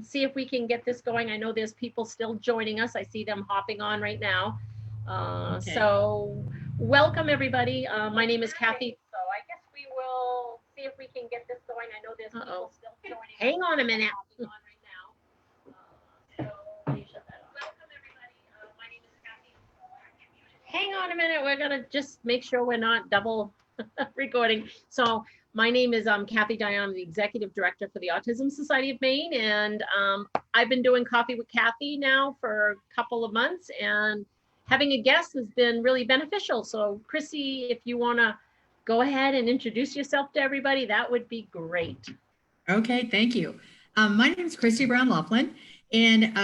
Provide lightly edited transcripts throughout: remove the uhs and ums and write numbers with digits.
see if we can get this going. I know there's people still joining us. I see them hopping on right now. Okay. So welcome everybody. My name is Cathy. So I guess we will see if we can get this going. I know there's people still joining. Hang on a minute. Hopping on right now. So let me shut that off. Welcome everybody. My name is Cathy. Hang on a minute. We're gonna just make sure we're not double recording. So my name is Cathy Dionne. I'm the Executive Director for the Autism Society of Maine. And I've been doing Coffee with Cathy now for a couple of months. And having a guest has been really beneficial. So Christy, if you want to go ahead and introduce yourself to everybody, that would be great. Okay, thank you. My name is Kristie Brown Lofland, and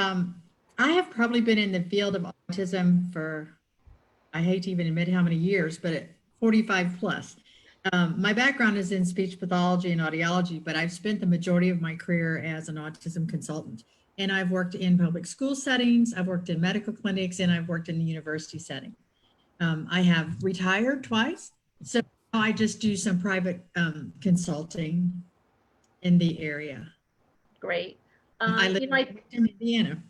I have probably been in the field of autism for, I hate to even admit how many years, but 45 plus. My background is in speech pathology and audiology, but I've spent the majority of my career as an autism consultant. And I've worked in public school settings, I've worked in medical clinics, and I've worked in the university setting. I have retired twice, so I just do some private consulting in the area. Great. I live in Indiana.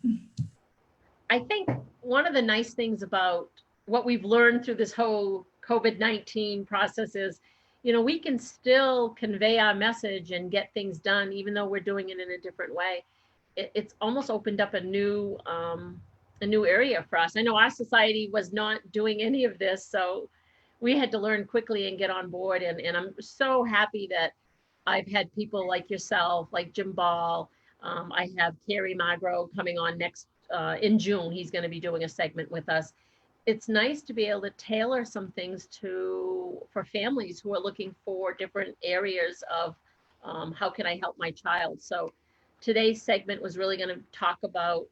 I think one of the nice things about what we've learned through this whole COVID-19 process is, you know, we can still convey our message and get things done, even though we're doing it in a different way. It's almost opened up a new area for us. I know our society was not doing any of this, so we had to learn quickly and get on board. And I'm so happy that I've had people like yourself, like Jim Ball. I have Carrie Magro coming on next in June. He's going to be doing a segment with us. It's nice to be able to tailor some things for families who are looking for different areas of how can I help my child. So today's segment was really going to talk about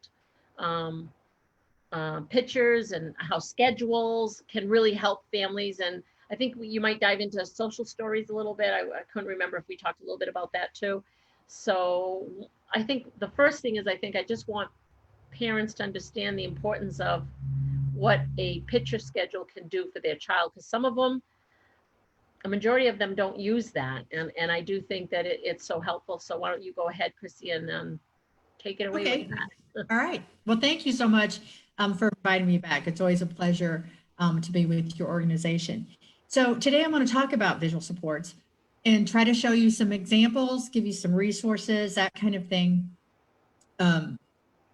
pictures and how schedules can really help families. And I think you might dive into social stories a little bit. I couldn't remember if we talked a little bit about that too. So I think the first thing is, I just want parents to understand the importance of what a picture schedule can do for their child, because some of them, a majority of them don't use that. And I do think that it's so helpful. So why don't you go ahead, Christy, and take it away with that. All right. Well, thank you so much for inviting me back. It's always a pleasure to be with your organization. So today I'm going to talk about visual supports and try to show you some examples, give you some resources, that kind of thing.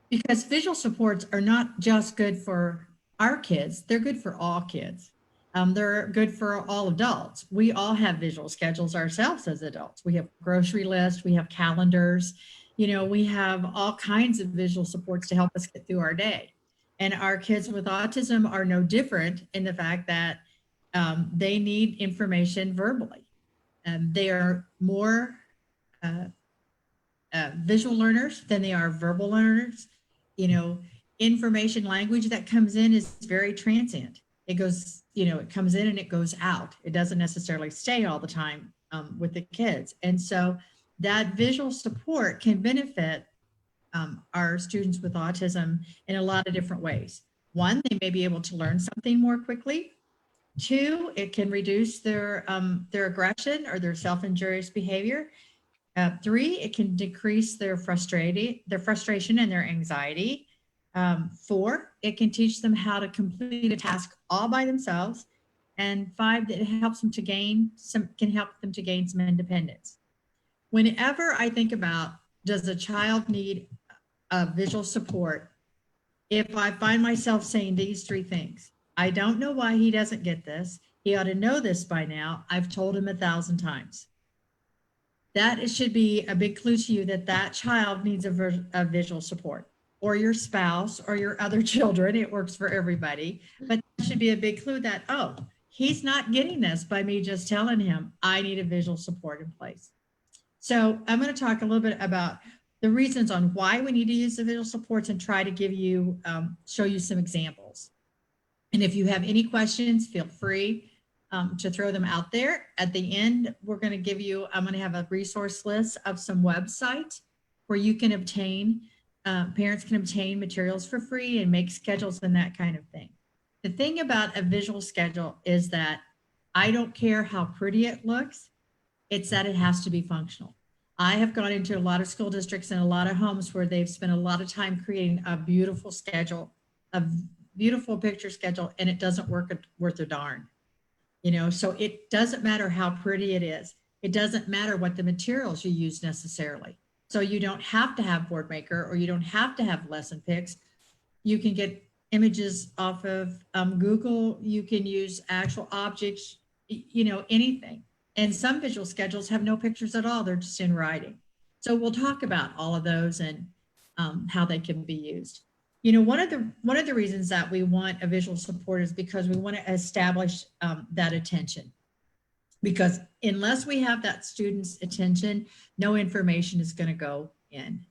Because visual supports are not just good for our kids, they're good for all kids. They're good for all adults. We all have visual schedules ourselves as adults. We have grocery lists, we have calendars, you know, we have all kinds of visual supports to help us get through our day. And our kids with autism are no different in the fact that they need information verbally. They are more visual learners than they are verbal learners. You know, information language that comes in is very transient. It goes, you know, it comes in and it goes out. It doesn't necessarily stay all the time with the kids. And so that visual support can benefit our students with autism in a lot of different ways. One, they may be able to learn something more quickly. Two, it can reduce their aggression or their self-injurious behavior. Three, it can decrease their frustration and their anxiety. Four, it can teach them how to complete a task all by themselves. And five, it helps them to gain some independence. Whenever I think about, does a child need visual support? If I find myself saying these three things, I don't know why he doesn't get this. He ought to know this by now. I've told him 1,000 times. That should be a big clue to you that that child needs a visual support, or your spouse or your other children. It works for everybody, but that should be a big clue that, oh, he's not getting this by me just telling him I need a visual support in place. So I'm going to talk a little bit about the reasons on why we need to use the visual supports and try to give you, show you some examples. And if you have any questions, feel free to throw them out there. At the end, we're going to give you, I'm going to have a resource list of some websites where you can obtain, parents can obtain materials for free and make schedules and that kind of thing. The thing about a visual schedule is that I don't care how pretty it looks, it's that it has to be functional. I have gone into a lot of school districts and a lot of homes where they've spent a lot of time creating a beautiful schedule, a beautiful picture schedule, and it doesn't work worth a darn. So it doesn't matter how pretty it is. It doesn't matter what the materials you use necessarily. So you don't have to have Boardmaker, or you don't have to have lesson picks. You can get images off of Google. You can use actual objects, anything. And some visual schedules have no pictures at all. They're just in writing. So we'll talk about all of those and how they can be used. One of the reasons that we want a visual support is because we want to establish that attention. Because unless we have that student's attention, no information is going to go in.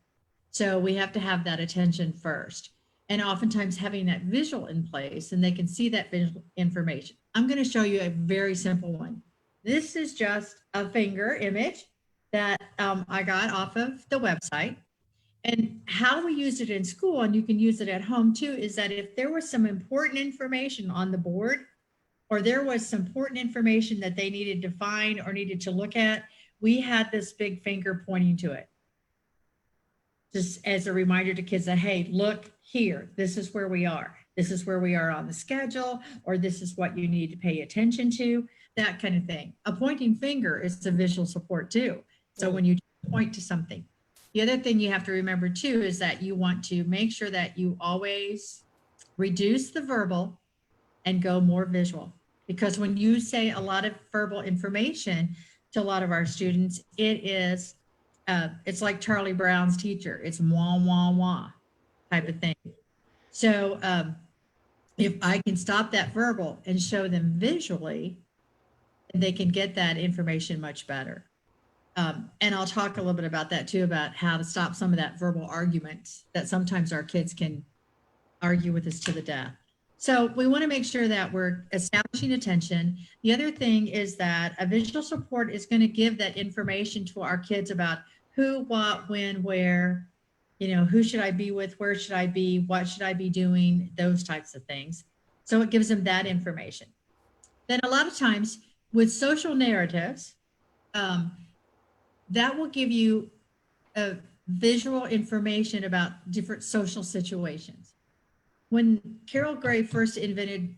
So we have to have that attention first. And oftentimes having that visual in place, and they can see that visual information. I'm going to show you a very simple one. This is just a finger image that I got off of the website. And how we use it in school, and you can use it at home too, is that if there was some important information on the board, or there was some important information that they needed to find or needed to look at, we had this big finger pointing to it. Just as a reminder to kids that, hey, look here, this is where we are. This is where we are on the schedule, or this is what you need to pay attention to, that kind of thing. A pointing finger is a visual support too. So when you point to something. The other thing you have to remember too is that you want to make sure that you always reduce the verbal and go more visual. Because when you say a lot of verbal information to a lot of our students, it's like Charlie Brown's teacher. It's wah, wah, wah type of thing. So if I can stop that verbal and show them visually, they can get that information much better. And I'll talk a little bit about that too, about how to stop some of that verbal arguments that sometimes our kids can argue with us to the death. So we want to make sure that we're establishing attention. The other thing is that a visual support is going to give that information to our kids about who, what, when, where, who should I be with, where should I be, what should I be doing, those types of things. So it gives them that information. Then a lot of times with social narratives, that will give you a visual information about different social situations. When Carol Gray first invented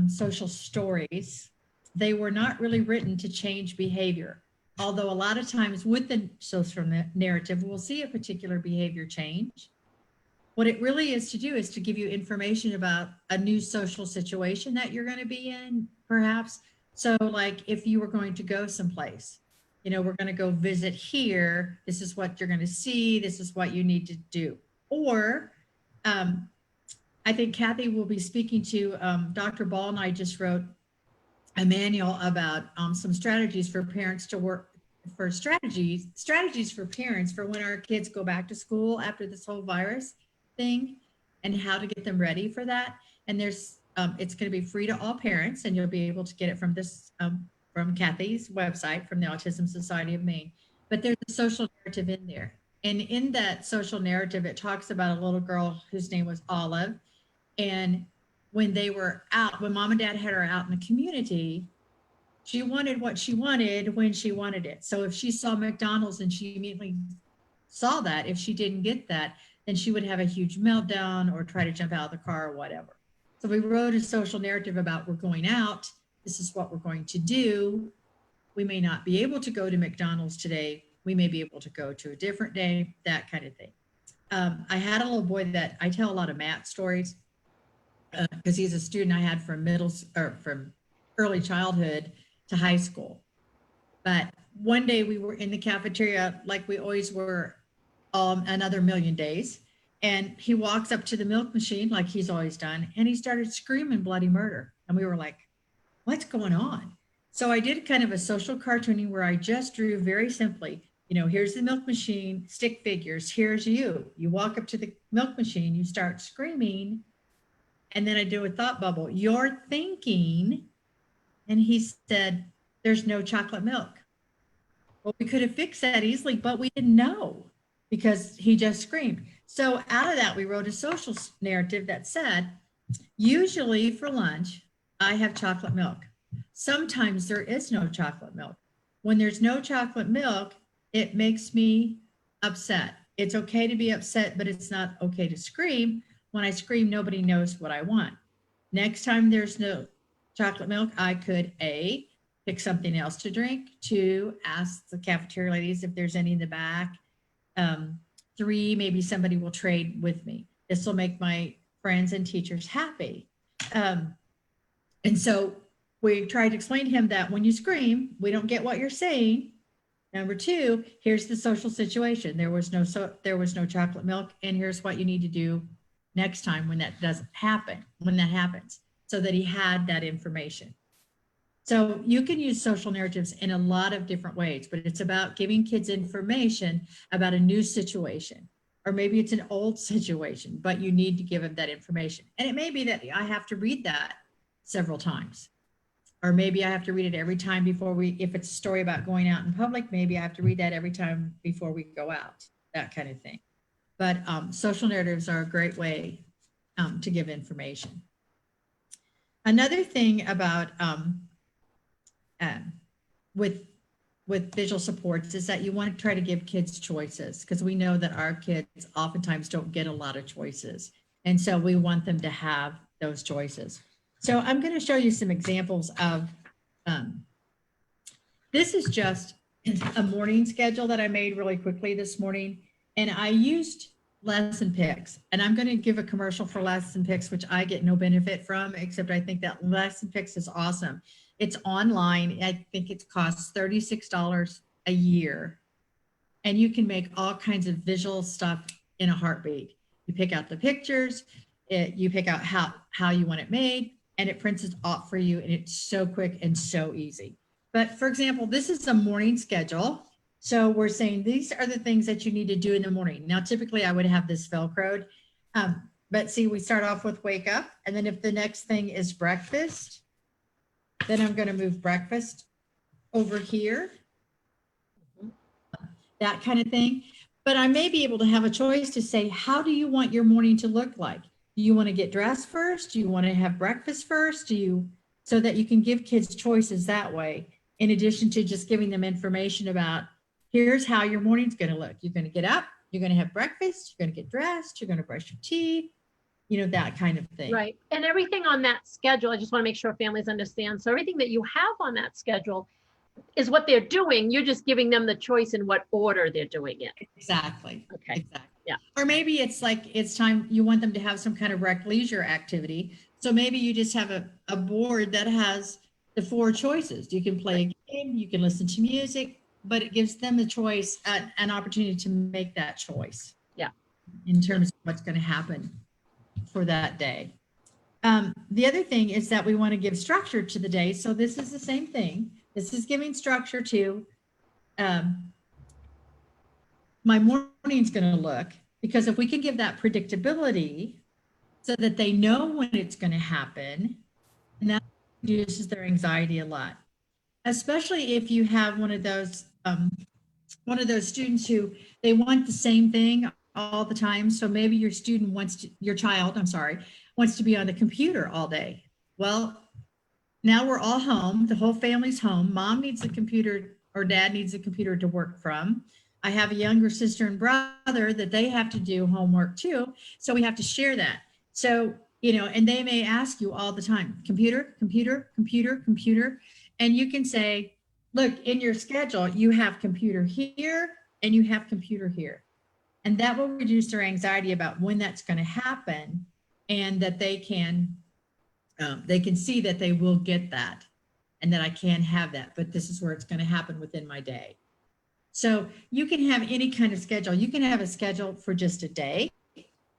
social stories, they were not really written to change behavior. Although a lot of times with the social narrative, we'll see a particular behavior change. What it really is to do is to give you information about a new social situation that you're going to be in, perhaps. So like if you were going to go someplace, we're going to go visit here. This is what you're going to see. This is what you need to do. Or I think Cathy will be speaking to Dr. Ball, and I just wrote a manual about some strategies for parents to work for strategies for parents for when our kids go back to school after this whole virus thing, and how to get them ready for that. And there's it's going to be free to all parents, and you'll be able to get it from this from Cathy's website, from the Autism Society of Maine. But there's a social narrative in there. And in that social narrative, it talks about a little girl whose name was Olive. And when they were out, when mom and dad had her out in the community, she wanted what she wanted when she wanted it. So if she saw McDonald's and she immediately saw that, if she didn't get that, then she would have a huge meltdown or try to jump out of the car or whatever. So we wrote a social narrative about, we're going out. This is what we're going to do. We may not be able to go to McDonald's today. We may be able to go to a different day, that kind of thing. I had a little boy that I tell a lot of math stories because he's a student I had from from early childhood to high school. But one day we were in the cafeteria like we always were another million days. And he walks up to the milk machine like he's always done. And he started screaming bloody murder. And we were like, what's going on? So I did kind of a social cartooning where I just drew very simply, here's the milk machine, stick figures, here's you. You walk up to the milk machine, you start screaming. And then I do a thought bubble. You're thinking, and he said, there's no chocolate milk. Well, we could have fixed that easily, but we didn't know because he just screamed. So out of that, we wrote a social narrative that said, usually for lunch, I have chocolate milk. Sometimes there is no chocolate milk. When there's no chocolate milk, it makes me upset. It's okay to be upset, but it's not okay to scream. When I scream, nobody knows what I want. Next time there's no chocolate milk, I could A, pick something else to drink. 2, ask the cafeteria ladies if there's any in the back. 3, maybe somebody will trade with me. This will make my friends and teachers happy. And so we tried to explain to him that when you scream, we don't get what you're saying. Number 2, here's the social situation. There was no chocolate milk, and here's what you need to do next time when that doesn't happen, when that happens, so that he had that information. So you can use social narratives in a lot of different ways, but it's about giving kids information about a new situation, or maybe it's an old situation, but you need to give them that information. And it may be that I have to read that several times, or maybe I have to read it every time before if it's a story about going out in public, maybe I have to read that every time before we go out, that kind of thing. But social narratives are a great way to give information. Another thing about with visual supports is that you want to try to give kids choices, because we know that our kids oftentimes don't get a lot of choices. And so we want them to have those choices. So I'm going to show you some examples of, this is just a morning schedule that I made really quickly this morning. And I used Lesson PECS, and I'm going to give a commercial for Lesson PECS, which I get no benefit from, except I think that Lesson PECS is awesome. It's online. I think it costs $36 a year, and you can make all kinds of visual stuff in a heartbeat. You pick out the pictures, you pick out how you want it made, and it prints it off for you, and it's so quick and so easy. But for example, this is a morning schedule. So we're saying these are the things that you need to do in the morning. Now, typically I would have this Velcroed, but see, we start off with wake up, and then if the next thing is breakfast, then I'm going to move breakfast over here, that kind of thing. But I may be able to have a choice to say, how do you want your morning to look like? Do you want to get dressed first? Do you want to have breakfast first? So that you can give kids choices that way, in addition to just giving them information about, here's how your morning's going to look. You're going to get up, you're going to have breakfast, you're going to get dressed, you're going to brush your teeth, that kind of thing. Right. And everything on that schedule, I just want to make sure families understand. So everything that you have on that schedule is what they're doing. You're just giving them the choice in what order they're doing it. Exactly. Okay. Exactly. Yeah. Or maybe it's like, it's time you want them to have some kind of rec leisure activity. So maybe you just have a board that has the 4 choices. You can play a game, you can listen to music, but it gives them a choice, an opportunity to make that choice. Yeah. In terms of what's going to happen for that day. The other thing is that we want to give structure to the day. So this is the same thing. This is giving structure to my morning's going to look, because if we can give that predictability so that they know when it's going to happen, and that reduces their anxiety a lot, especially if you have one of those students who they want the same thing all the time. So maybe your child wants to be on the computer all day. Well, now we're all home. The whole family's home. Mom needs a computer, or dad needs a computer to work from. I have a younger sister and brother that they have to do homework too. So we have to share that. So, and they may ask you all the time, computer, computer, computer, computer. And you can say, look, in your schedule, you have computer here and you have computer here. And that will reduce their anxiety about when that's going to happen, and that they can see that they will get that, and that I can have that, but this is where it's going to happen within my day. So you can have any kind of schedule. You can have a schedule for just a day.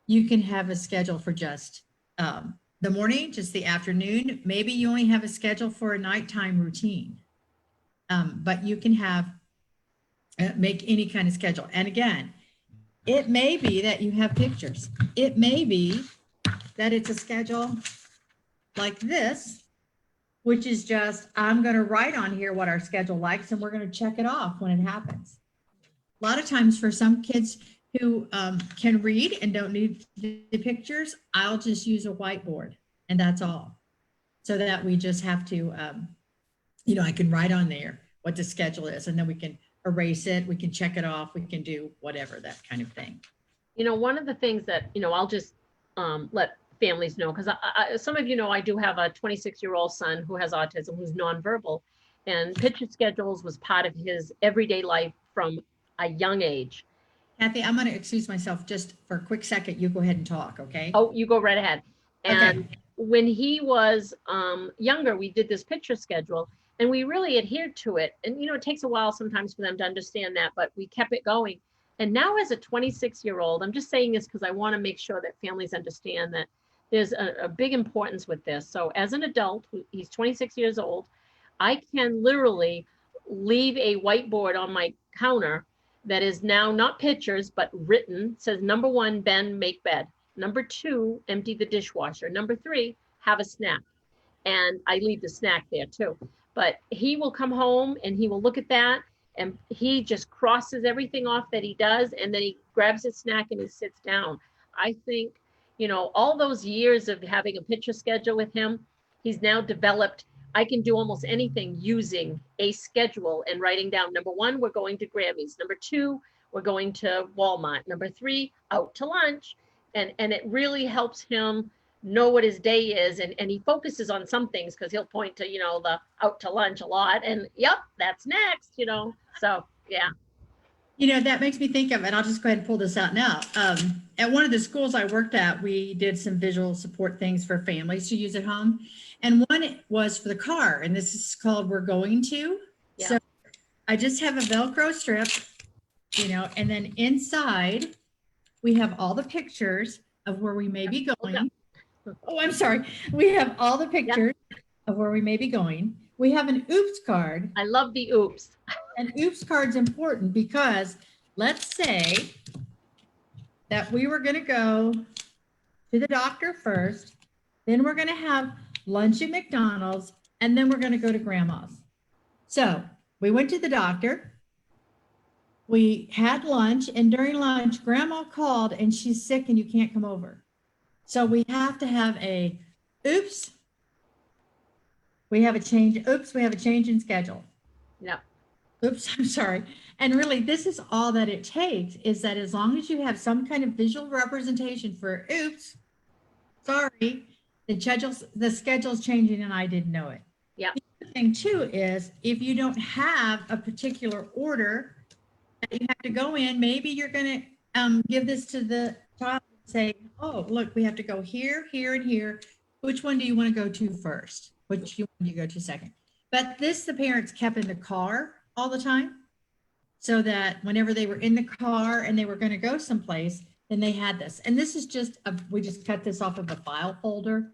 You can have a schedule for just the morning, just the afternoon. Maybe you only have a schedule for a nighttime routine, but you can make any kind of schedule. And again, it may be that you have pictures. It may be that it's a schedule like this, which is just, I'm going to write on here what our schedule likes, and we're going to check it off when it happens. A lot of times for some kids who can read and don't need the pictures, I'll just use a whiteboard, and that's all. So that we just have to, I can write on there what the schedule is, and then we can erase it. We can check it off. We can do whatever, that kind of thing. You know, one of the things that, you know, I'll just let families know, because some of you know, I do have a 26-year-old son who has autism, who's nonverbal, and picture schedules was part of his everyday life from a young age. Cathy, I'm going to excuse myself just for a quick second. You go ahead and talk, okay? Oh, you go right ahead. And okay. When he was younger, we did this picture schedule and we really adhered to it. And, you know, it takes a while sometimes for them to understand that, but we kept it going. And now as a 26-year-old, I'm just saying this because I want to make sure that families understand that there's a big importance with this. So as an adult, he's 26 years old, I can literally leave a whiteboard on my counter that is now not pictures, but written. It says, number 1, Ben, make bed. Number 2, empty the dishwasher. Number 3, have a snack. And I leave the snack there too. But he will come home and he will look at that and he just crosses everything off that he does. And then he grabs his snack and he sits down. I think, you know, all those years of having a picture schedule with him, he's now developed. I can do almost anything using a schedule and writing down, number 1, we're going to Grammy's. Number 2, we're going to Walmart. Number 3, out to lunch. And it really helps him know what his day is. And he focuses on some things because he'll point to, you know, the out to lunch a lot. And yep, that's next, you know. So, yeah. You know, that makes me think of, and I'll just go ahead and pull this out now. At one of the schools I worked at, we did some visual support things for families to use at home. And one was for the car, and this is called We're Going To. Yeah. So I just have a Velcro strip, you know, and then inside we have all the pictures of where we may be going. Oh, I'm sorry. We have all the pictures of where we may be going. We have an oops card. I love the oops. An oops card's important because let's say that we were going to go to the doctor first, then we're going to have lunch at McDonald's, and then we're going to go to grandma's. So we went to the doctor. We had lunch, and during lunch, grandma called and she's sick and you can't come over. So we have to have a oops. We have a change. Oops, we have a change in schedule. Yeah. Oops, I'm sorry. And really, this is all that it takes, is that as long as you have some kind of visual representation for oops, sorry, the schedule's changing and I didn't know it. Yeah. The other thing too is if you don't have a particular order that you have to go in, maybe you're going to give this to the child and say, oh, look, we have to go here, here, and here. Which one do you want to go to first? Which one do you go to second? But this, the parents kept in the car all the time, so that whenever they were in the car and they were going to go someplace, then they had this. And this is just, we just cut this off of a file folder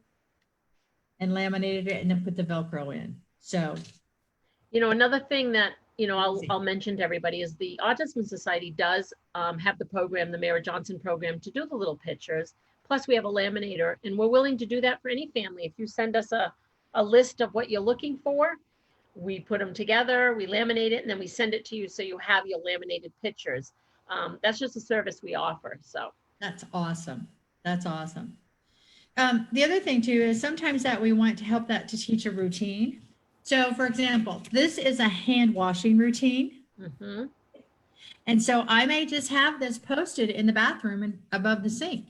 and laminated it and then put the Velcro in. So, you know, another thing that, you know, I'll mention to everybody is the Autism Society does have the program, the Mara Johnson program, to do the little pictures. Plus we have a laminator, and we're willing to do that for any family. If you send us a list of what you're looking for, we put them together, we laminate it, and then we send it to you so you have your laminated pictures. That's just a service we offer. So that's awesome. That's awesome. The other thing too is sometimes that we want to help that to teach a routine. So for example, this is a hand washing routine. Mm-hmm. And so I may just have this posted in the bathroom and above the sink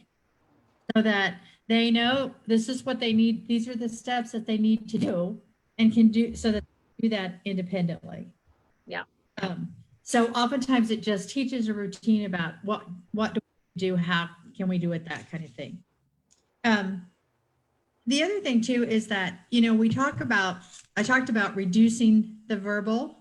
so that they know this is what they need. These are the steps that they need to do and can do so that they do that independently. Yeah. So oftentimes it just teaches a routine about what do we do, how can we do it, that kind of thing. The other thing too is that, you know, I talked about reducing the verbal,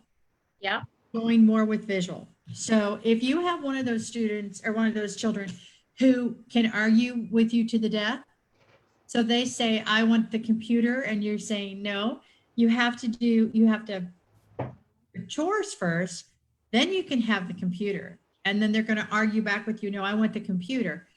yeah, going more with visual. So if you have one of those students or one of those children who can argue with you to the death, so they say, I want the computer, and you're saying, no, you have to do chores first, then you can have the computer. And then they're going to argue back with you, no, I want the computer.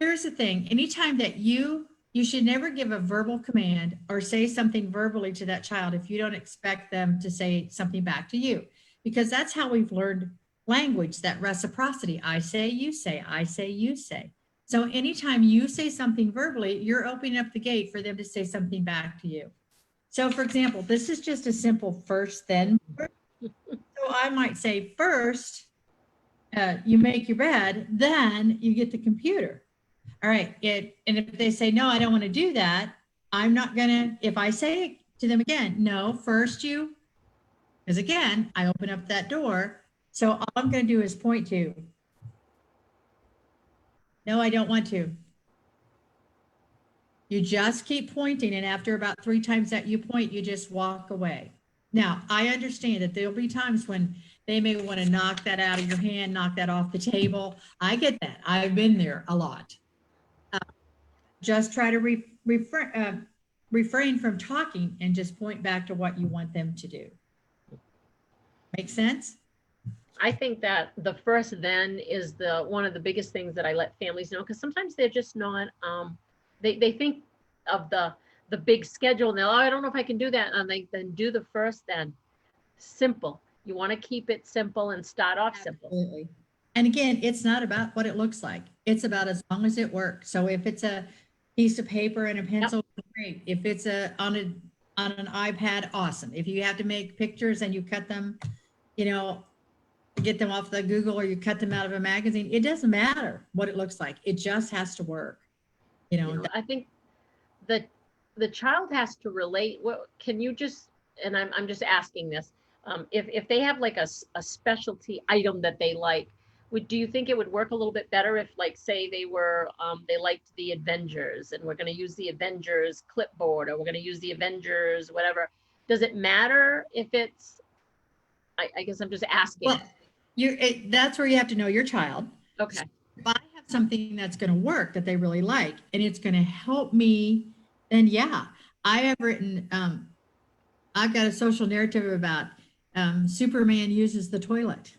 Here's the thing, anytime that you should never give a verbal command or say something verbally to that child if you don't expect them to say something back to you, because that's how we've learned language, that reciprocity. I say, you say, I say, you say. So anytime you say something verbally, you're opening up the gate for them to say something back to you. So for example, this is just a simple first then. So I might say first, you make your bed, then you get the computer. All right. And if they say, no, I don't want to do that, I'm not going to, if I say to them again, no, first you, because again, I open up that door. So all I'm going to do is point to, no, I don't want to. You just keep pointing. And after about 3 times that you point, you just walk away. Now, I understand that there'll be times when they may want to knock that out of your hand, knock that off the table. I get that. I've been there a lot. Just try to refrain from talking and just point back to what you want them to do. Make sense? I think that the first then is one of the biggest things that I let families know, because sometimes they're just not, they think of the big schedule and they're, oh, I don't know if I can do that. And they then do the first then. Simple. You want to keep it simple and start off simple. Absolutely. And again, it's not about what it looks like. It's about as long as it works. So if it's a piece of paper and a pencil, yep, great. If it's on an iPad, awesome. If you have to make pictures and you cut them, you know, get them off the Google or you cut them out of a magazine, it doesn't matter what it looks like. It just has to work. You know, I think the child has to relate. What can you just, and I'm just asking this, if they have like a specialty item that they like, do you think it would work a little bit better if, like, say they liked the Avengers and we're going to use the Avengers clipboard, or we're going to use the Avengers, whatever. Does it matter if it's, I guess I'm just asking. Well, that's where you have to know your child. Okay. So if I have something that's going to work that they really like, and it's going to help me, then yeah, I have written, I've got a social narrative about Superman uses the toilet.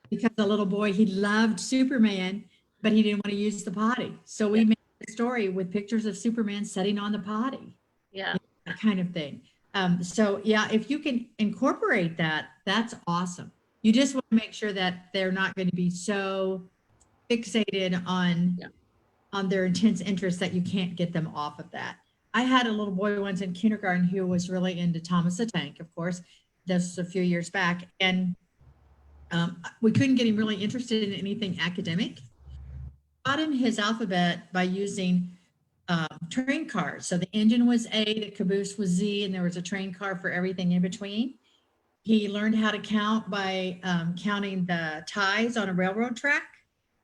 Because the little boy, he loved Superman, but he didn't want to use the potty. So we made a story with pictures of Superman sitting on the potty. Yeah. That kind of thing. So yeah, if you can incorporate that, that's awesome. You just want to make sure that they're not going to be so fixated on their intense interest that you can't get them off of that. I had a little boy once in kindergarten who was really into Thomas the Tank, of course. This was a few years back. And we couldn't get him really interested in anything academic. Taught him his alphabet by using train cars. So the engine was A, the caboose was Z, and there was a train car for everything in between. He learned how to count by counting the ties on a railroad track.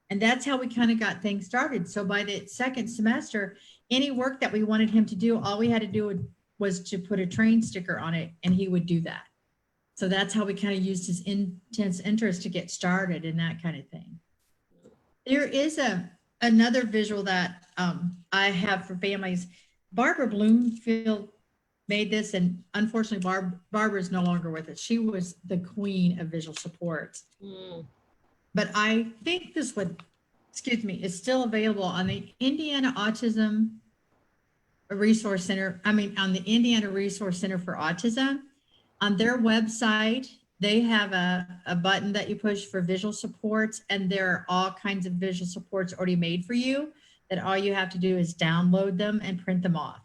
And that's how we kind of got things started. So by the second semester, any work that we wanted him to do, all we had to do was to put a train sticker on it, and he would do that. So that's how we kind of used his intense interest to get started and that kind of thing. There is another visual that I have for families. Barbara Bloomfield made this, and unfortunately Barbara is no longer with us. She was the queen of visual supports. But I think this one, is still available on the Indiana Autism Resource Center. On the Indiana Resource Center for Autism. On their website, they have a button that you push for visual supports, and there are all kinds of visual supports already made for you that all you have to do is download them and print them off.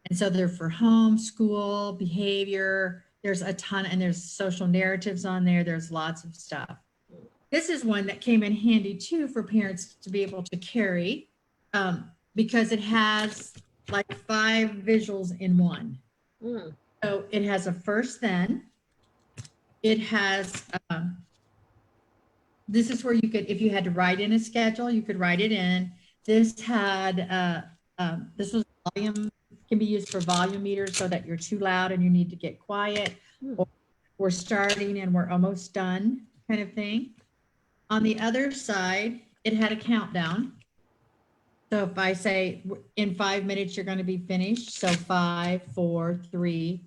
And so they're for home, school, behavior. There's a ton, and there's social narratives on there. There's lots of stuff. This is one that came in handy too for parents to be able to carry because it has like 5 visuals in one. So it has a first then. It has, this is where you could, if you had to write in a schedule, you could write it in. This had, this was volume, can be used for volume meters so that you're too loud and you need to get quiet. Or we're starting and we're almost done kind of thing. On the other side, it had a countdown. So if I say in 5 minutes, you're going to be finished. So 5, 4, 3,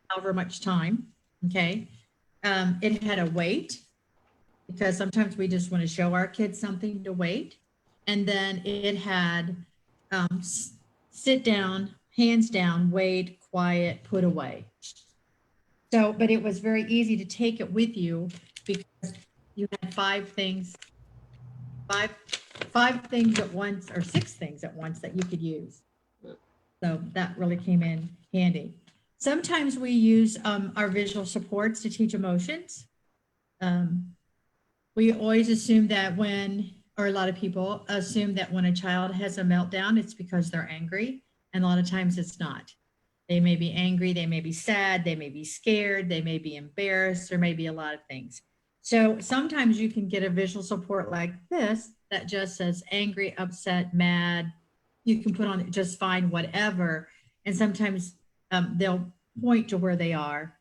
however much time. Okay. It had a wait because sometimes we just want to show our kids something to wait. And then it had sit down, hands down, wait, quiet, put away. So, but it was very easy to take it with you because you had 5 things, five things at once, or 6 things at once that you could use. So that really came in handy. Sometimes we use our visual supports to teach emotions. We always assume that or a lot of people assume that when a child has a meltdown, it's because they're angry. And a lot of times it's not. They may be angry, they may be sad, they may be scared, they may be embarrassed, there may be a lot of things. So sometimes you can get a visual support like this that just says angry, upset, mad. You can put on just fine, whatever. And sometimes they'll point to where they are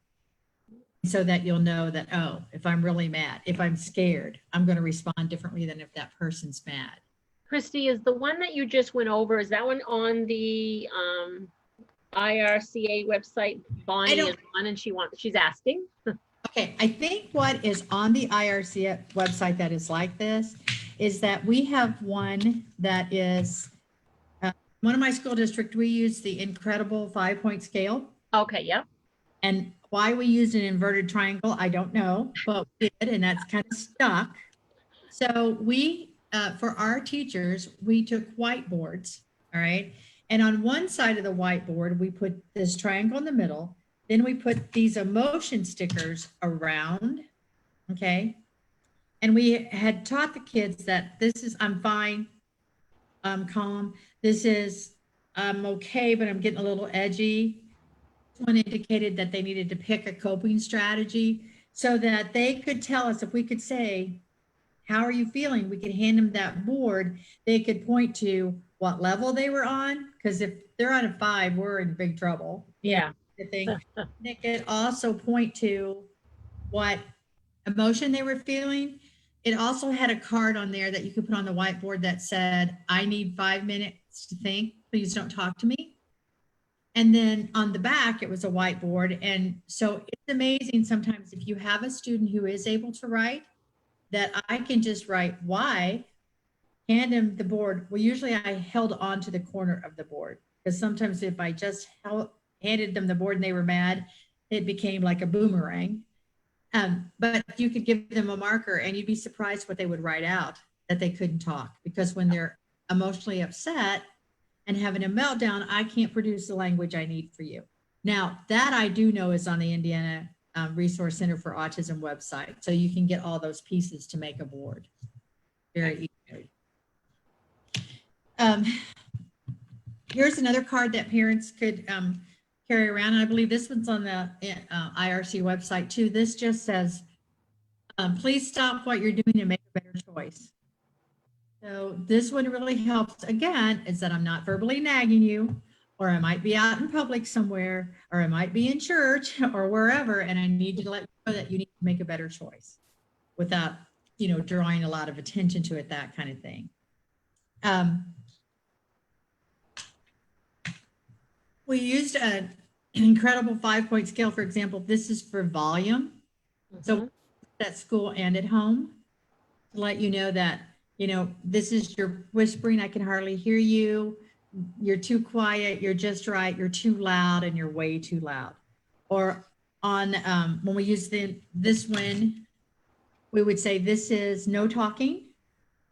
so that you'll know that, oh, if I'm really mad, if I'm scared, I'm going to respond differently than if that person's mad. Christy, is the one that you just went over, is that one on the IRCA website? Bonnie is on and she's asking. Okay, I think what is on the IRCA website that is like this is that we have one that is, one of my school district, we use the incredible 5-point scale. Okay, yep. And why we used an inverted triangle, I don't know, but we did, and that's kind of stuck. So we, for our teachers, we took whiteboards, all right? And on one side of the whiteboard, we put this triangle in the middle. Then we put these emotion stickers around, okay? And we had taught the kids that this is, I'm fine, I'm calm. This is, I'm okay, but I'm getting a little edgy. One indicated that they needed to pick a coping strategy so that they could tell us, if we could say, how are you feeling? We could hand them that board. They could point to what level they were on. Because if they're on a 5, we're in big trouble. Yeah. They could also point to what emotion they were feeling. It also had a card on there that you could put on the whiteboard that said, I need 5 minutes to think. Please don't talk to me. And then on the back, it was a whiteboard. And so it's amazing sometimes if you have a student who is able to write, that I can just write why, hand them the board. Well, usually I held on to the corner of the board because sometimes if I just handed them the board and they were mad, it became like a boomerang. But you could give them a marker and you'd be surprised what they would write out that they couldn't talk, because when they're emotionally upset and having a meltdown, I can't produce the language I need for you. Now, that I do know is on the Indiana Resource Center for Autism website. So you can get all those pieces to make a board very easily. Here's another card that parents could carry around. And I believe this one's on the IRC website too. This just says, please stop what you're doing and make a better choice. So this one really helps, again, is that I'm not verbally nagging you, or I might be out in public somewhere, or I might be in church or wherever, and I need to let you know that you need to make a better choice without, drawing a lot of attention to it, that kind of thing. We used an incredible 5-point scale. For example, this is for volume. So at school and at home, to let you know that, this is your whispering, I can hardly hear you. You're too quiet, you're just right, you're too loud, and you're way too loud. Or on, when we use this one, we would say this is no talking.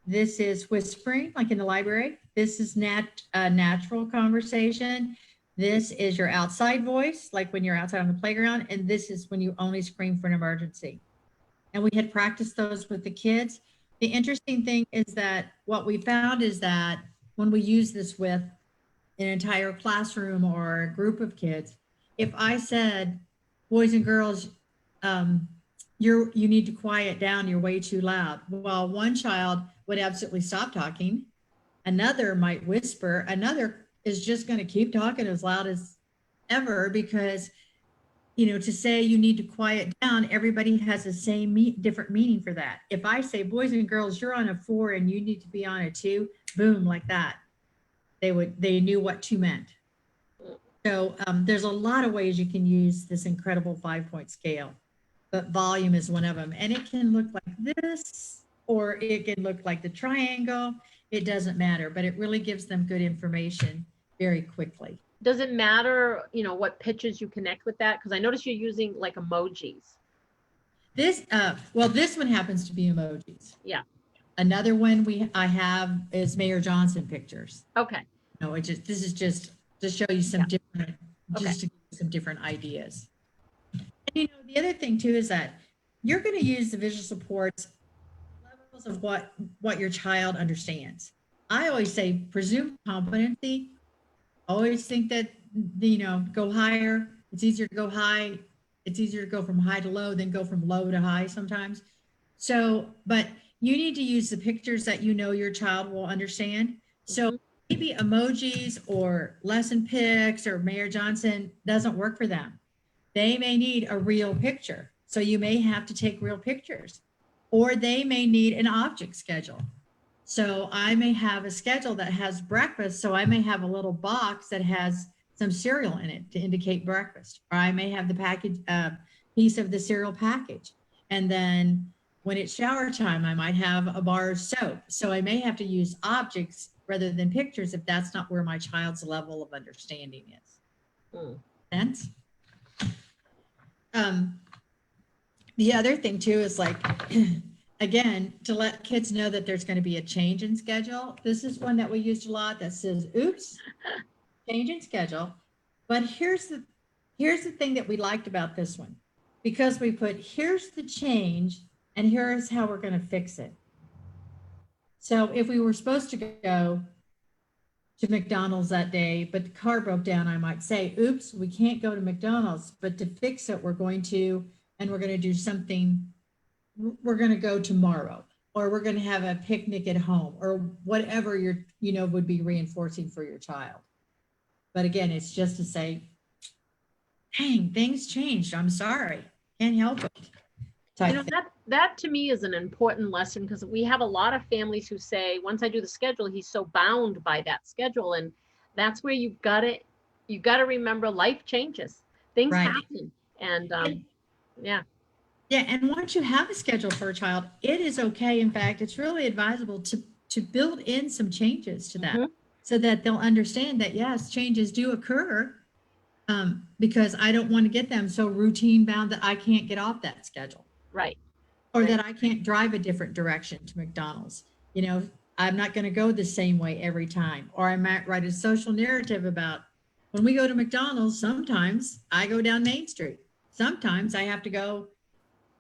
This is whispering, like in the library. This is natural conversation. This is your outside voice, like when you're outside on the playground. And this is when you only scream for an emergency. And we had practiced those with the kids. The interesting thing is that what we found is that when we use this with an entire classroom or a group of kids, if I said, boys and girls, you need to quiet down, you're way too loud. Well, one child would absolutely stop talking. Another might whisper. Another is just going to keep talking as loud as ever because, to say you need to quiet down, everybody has the same different meaning for that. If I say, boys and girls, you're on a 4 and you need to be on a 2, boom, like that. They knew what 2 meant. So there's a lot of ways you can use this incredible 5-point scale, but volume is one of them. And it can look like this, or it can look like the triangle. It doesn't matter, but it really gives them good information very quickly. Does it matter, what pictures you connect with that? Because I noticed you're using like emojis. This, this one happens to be emojis. Yeah. Another one I have is Mayor Johnson pictures. Okay. No, this is just to show you some different, Okay. just to give you some different ideas. And the other thing too is that you're going to use the visual supports levels of what your child understands. I always say presumed competency. Always think that, go higher. It's easier to go high. It's easier to go from high to low than go from low to high sometimes. So, but you need to use the pictures that your child will understand. So maybe emojis or lesson pics or Mayor Johnson doesn't work for them. They may need a real picture. So you may have to take real pictures, or they may need an object schedule. So I may have a schedule that has breakfast. So I may have a little box that has some cereal in it to indicate breakfast, or I may have the package, piece of the cereal package. And then when it's shower time, I might have a bar of soap. So I may have to use objects rather than pictures if that's not where my child's level of understanding is. Sense? The other thing too is like, again, to let kids know that there's going to be a change in schedule. This is one that we used a lot that says, oops, change in schedule. But here's the thing that we liked about this one, because we put, here's the change and here's how we're going to fix it. So if we were supposed to go to McDonald's that day, but the car broke down, I might say, oops, we can't go to McDonald's, but to fix it, we're going to do something. We're going to go tomorrow, or we're going to have a picnic at home, or whatever would be reinforcing for your child. But again, it's just to say, dang, things changed. I'm sorry. Can't help it. That to me is an important lesson, because we have a lot of families who say, once I do the schedule, he's so bound by that schedule. And that's where you got to remember life changes. Things happen. And yeah. Yeah, and once you have a schedule for a child, it is okay. In fact, it's really advisable to build in some changes to that, so that they'll understand that, yes, changes do occur, because I don't want to get them so routine bound that I can't get off that schedule. Right. Or that I can't drive a different direction to McDonald's. I'm not going to go the same way every time. Or I might write a social narrative about, when we go to McDonald's, sometimes I go down Main Street. Sometimes I have to go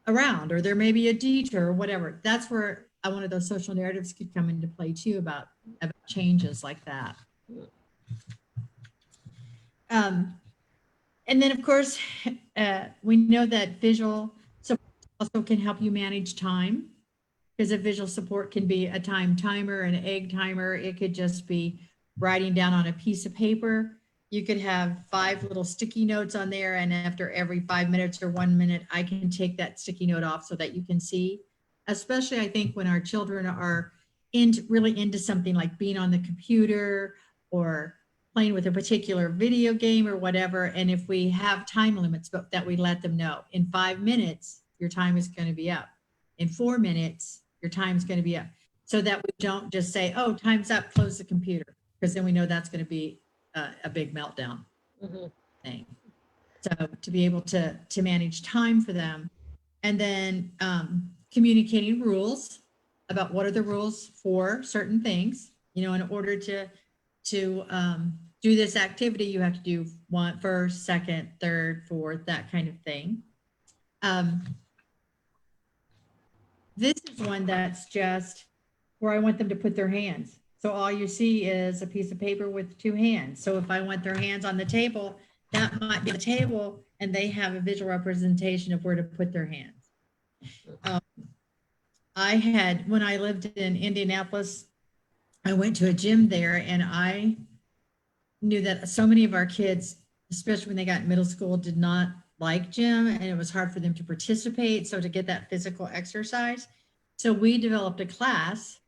around, or there may be a detour or whatever. That's where one of those social narratives could come into play too, about changes like that. And then of course, we know that visual support also can help you manage time, because a visual support can be a time timer, an egg timer. It could just be writing down on a piece of paper. You could have 5 little sticky notes on there, and after every 5 minutes or 1 minute, I can take that sticky note off so that you can see. Especially, I think, when our children are really into something like being on the computer or playing with a particular video game or whatever. And if we have time limits, but that we let them know, in 5 minutes, your time is going to be up. In 4 minutes, your time is going to be up. So that we don't just say, oh, time's up, close the computer, because then we know that's going to be a big meltdown thing. So to be able to manage time for them, and then communicating rules about what are the rules for certain things. In order to do this activity, you have to do first, second, third, fourth, that kind of thing. This is one that's just where I want them to put their hands. So all you see is a piece of paper with 2 hands. So if I want their hands on the table, that might be the table, and they have a visual representation of where to put their hands. When I lived in Indianapolis, I went to a gym there, and I knew that so many of our kids, especially when they got in middle school, did not like gym, and it was hard for them to participate. So to get that physical exercise. So we developed a class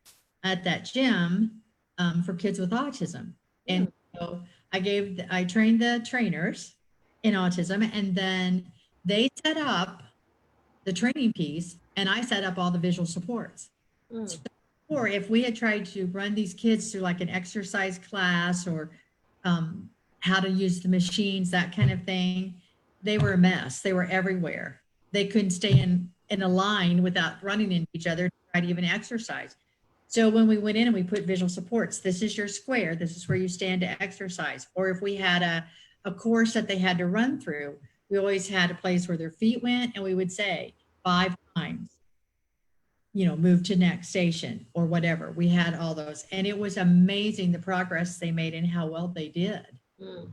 at that gym for kids with autism. And so I trained the trainers in autism, and then they set up the training piece, and I set up all the visual supports. So, or if we had tried to run these kids through like an exercise class, or how to use the machines, that kind of thing, they were a mess. They were everywhere. They couldn't stay in a line without running into each other to try to even exercise. So when we went in and we put visual supports, this is your square, this is where you stand to exercise. Or if we had a course that they had to run through, we always had a place where their feet went, and we would say 5 move to next station or whatever. We had all those, and it was amazing the progress they made and how well they did. Mm.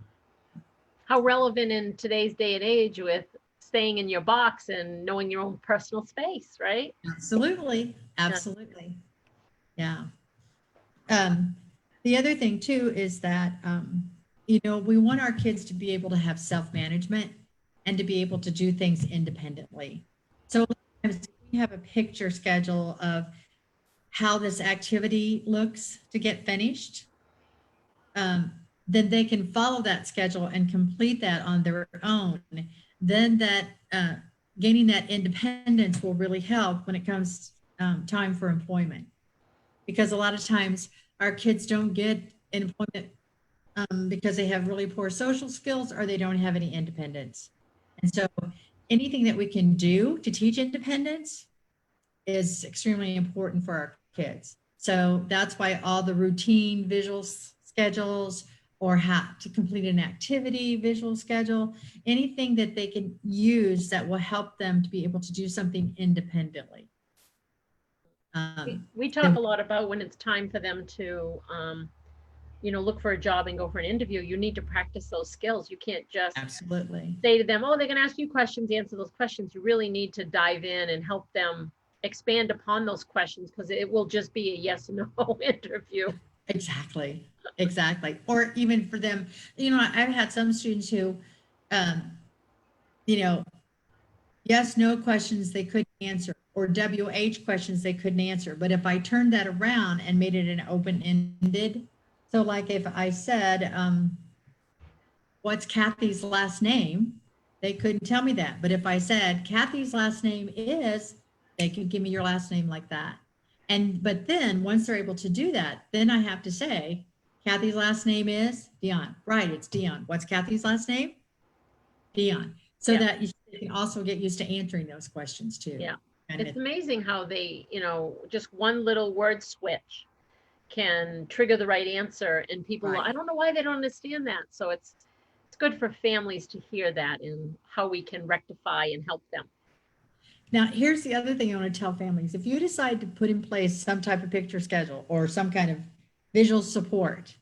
How relevant in today's day and age with staying in your box and knowing your own personal space, right? Absolutely. Absolutely. Yeah. The other thing too is that, we want our kids to be able to have self-management and to be able to do things independently. So sometimes we have a picture schedule of how this activity looks to get finished. Then they can follow that schedule and complete that on their own. Then that gaining that independence will really help when it comes time for employment. Because a lot of times our kids don't get employment because they have really poor social skills or they don't have any independence. And so anything that we can do to teach independence is extremely important for our kids. So that's why all the routine visual schedules or how to complete an activity visual schedule, anything that they can use that will help them to be able to do something independently. We talk a lot about when it's time for them to, look for a job and go for an interview. You need to practice those skills. You can't just absolutely say to them, oh, they're going to ask you questions, answer those questions. You really need to dive in and help them expand upon those questions, because it will just be a yes or no interview. Exactly. Or even for them, I've had some students who, yes, no questions they couldn't answer, or WH questions they couldn't answer. But if I turned that around and made it an open-ended, so like if I said, what's Cathy's last name? They couldn't tell me that. But if I said, Cathy's last name is, they could give me your last name like that. But then once they're able to do that, then I have to say, Cathy's last name is Dionne. Right, it's Dionne. What's Cathy's last name? Dionne. So that you can also get used to answering those questions too. Yeah. And it's amazing how they, just one little word switch can trigger the right answer, and people, right. I don't know why they don't understand that. So it's good for families to hear that and how we can rectify and help them. Now, here's the other thing I want to tell families. If you decide to put in place some type of picture schedule or some kind of visual support,